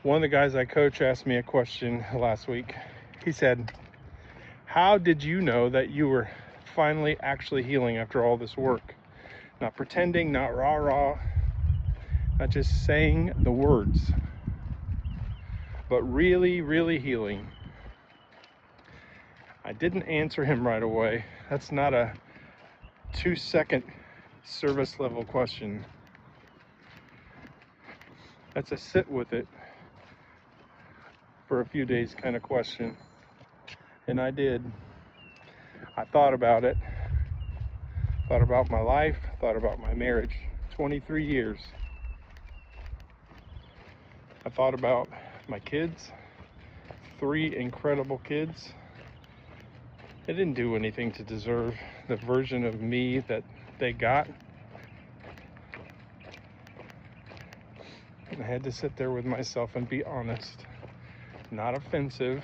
One of the guys I coach asked me a question last week. He said, how did you know that you were finally actually healing after all this work? Not pretending, not rah-rah, not just saying the words, but really, really healing. I didn't answer him right away. That's not a 2-second service level question. That's a sit with it for a few days kind of question. And I did. I thought about it. Thought about my life. Thought about my marriage. 23 years. I thought about my kids. 3 incredible kids. They didn't do anything to deserve the version of me that they got. And I had to sit there with myself and be honest. Not offensive.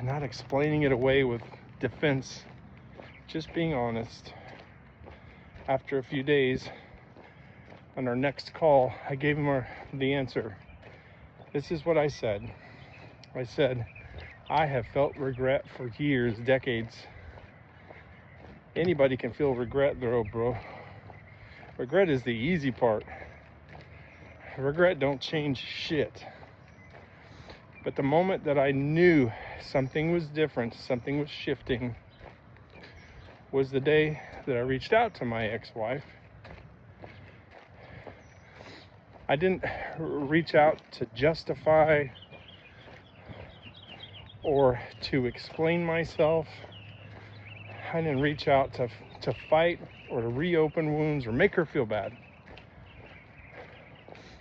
Not explaining it away with defense. Just being honest. After a few days, on our next call, I gave him the answer. This is what I said. I said, I have felt regret for years, decades. Anybody can feel regret though, bro. Regret is the easy part. Regret don't change shit. But the moment that I knew something was different, something was shifting, was the day that I reached out to my ex-wife. I didn't reach out to justify or to explain myself. I didn't reach out to fight or to reopen wounds or make her feel bad.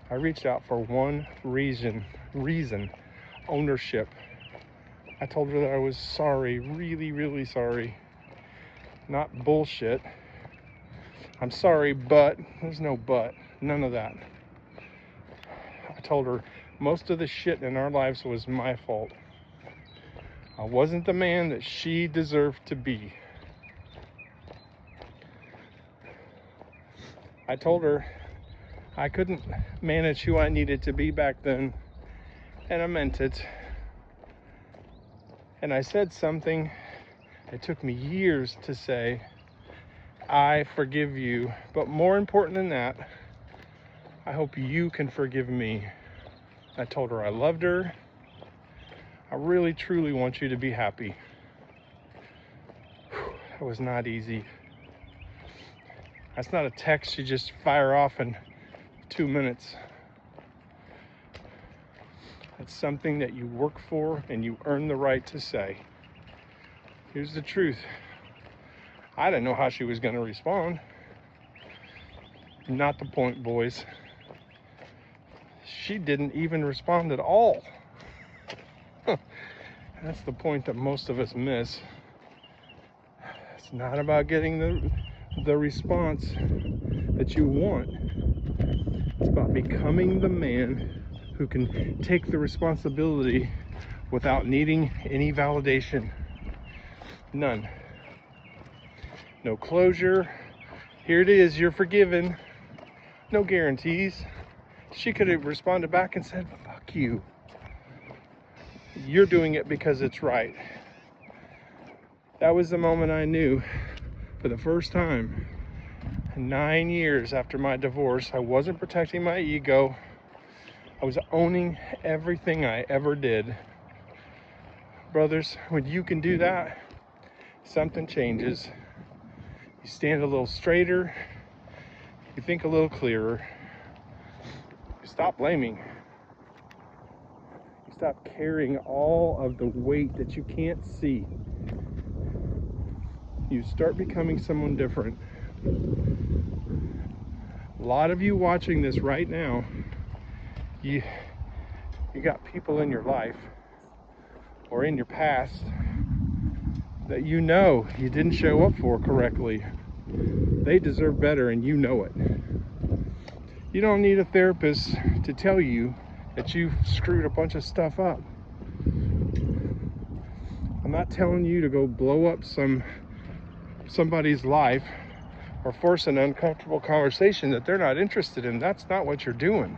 I reached out for one reason, ownership. I told her that I was sorry, really, really sorry. Not bullshit. I'm sorry, but there's no but, none of that. I told her most of the shit in our lives was my fault. I wasn't the man that she deserved to be. I told her I couldn't manage who I needed to be back then, and I meant it. And I said something it took me years to say, I forgive you, but more important than that, I hope you can forgive me. I told her I loved her. I really, truly want you to be happy. That was not easy. That's not a text you just fire off in 2 minutes. It's something that you work for and you earn the right to say. Here's the truth. I didn't know how she was going to respond. Not the point, boys. She didn't even respond at all. That's the point that most of us miss. It's not about getting the response that you want. It's about becoming the man who can take the responsibility without needing any validation. None. No closure. Here it is, you're forgiven. No guarantees. She could have responded back and said, fuck you. You're doing it because it's right. That was the moment I knew for the first time. 9 years after my divorce, I wasn't protecting my ego. I was owning everything I ever did. Brothers, when you can do that, something changes. You stand a little straighter. You think a little clearer. You stop blaming. You stop carrying all of the weight that you can't see. You start becoming someone different. A lot of you watching this right now, you got people in your life or in your past that you know you didn't show up for correctly. They deserve better and you know it. You don't need a therapist to tell you that you've screwed a bunch of stuff up. I'm not telling you to go blow up somebody's life or force an uncomfortable conversation that they're not interested in. That's not what you're doing.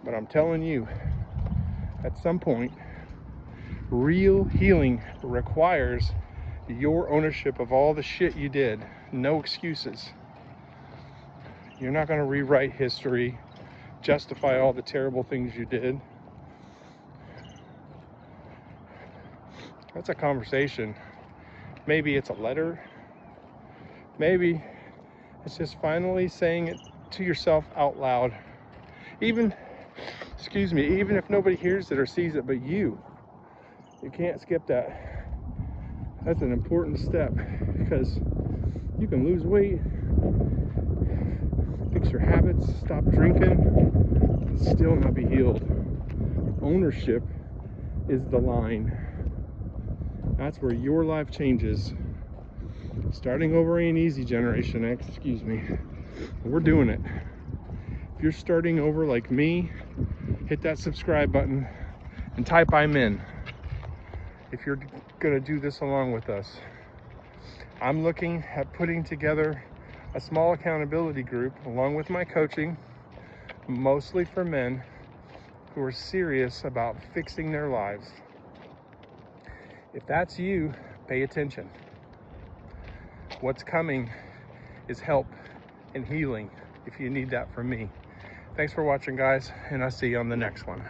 But I'm telling you, at some point, real healing requires your ownership of all the shit you did. No excuses. You're not going to rewrite history, justify all the terrible things you did. That's a conversation. Maybe it's a letter. Maybe it's just finally saying it to yourself out loud. Even if nobody hears it or sees it but you. You can't skip that. That's an important step, because you can lose weight, fix your habits, stop drinking, and still not be healed. Ownership is the line. That's where your life changes. Starting over ain't easy, Generation X, We're doing it. If you're starting over like me, hit that subscribe button and type I'm in. If you're gonna do this along with us. I'm looking at putting together a small accountability group along with my coaching, mostly for men who are serious about fixing their lives. If that's you, pay attention. What's coming is help and healing if you need that from me. Thanks for watching, guys, and I'll see you on the next one.